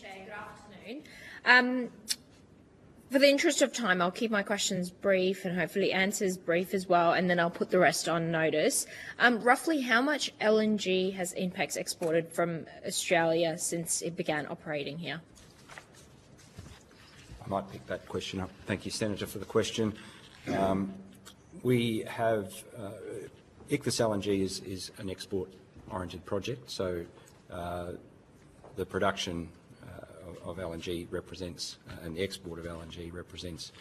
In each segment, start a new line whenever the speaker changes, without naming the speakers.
Chair. Good afternoon. For the interest of time, I'll keep my questions brief and hopefully answers brief as well, and then I'll put the rest on notice. Roughly how much LNG has INPEX exported from Australia since it began operating here?
I might pick that question up. Thank you, Senator, for the question. We have ICVIS LNG is an export-oriented project, so the production of LNG represents, and the export of LNG represents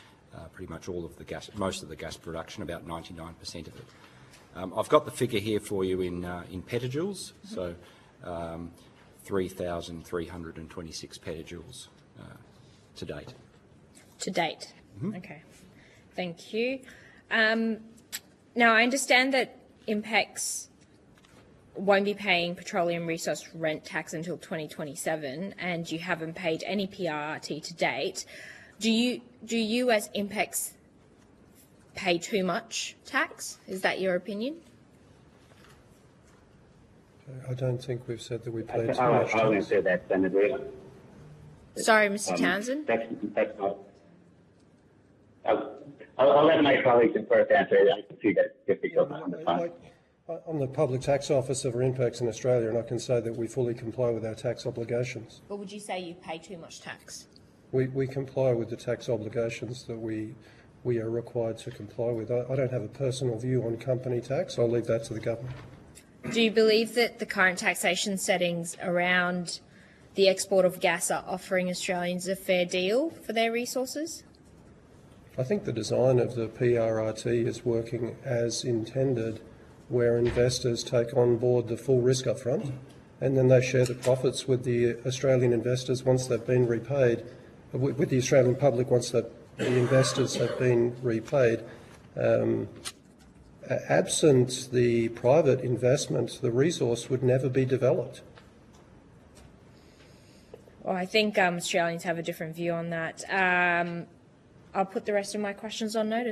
pretty much all of the gas, most of the gas production, about 99% of it. I've got the figure here for you in petajoules, so 3,326 petajoules to date.
To date. Okay. Thank you. Now, I understand that INPEX won't be paying petroleum resource rent tax until 2027, and you haven't paid any PRRT to date. Do you as INPEX pay too much tax? Is that your opinion?
I don't think we've said that we pay too much tax.
I'll answer that, Senator.
Sorry, Mr. Townsend.
That's not. I'll let my colleagues first answer. I can see that difficult on the phone.
I'm the Public Tax Officer for INPEX in Australia, and I can say that we fully comply with our tax obligations.
But would you say you pay too much tax?
We comply with the tax obligations that we are required to comply with. I don't have a personal view on company tax. I'll leave that to the government.
Do you believe that the current taxation settings around the export of gas are offering Australians a fair deal for their resources?
I think the design of the PRRT is working as intended, where investors take on board the full risk up front, and then they share the profits with the Australian investors once they've been repaid, with the Australian public once the investors have been repaid. Absent the private investment, the resource would never be developed.
Well, I think Australians have a different view on that. I'll put the rest of my questions on notice.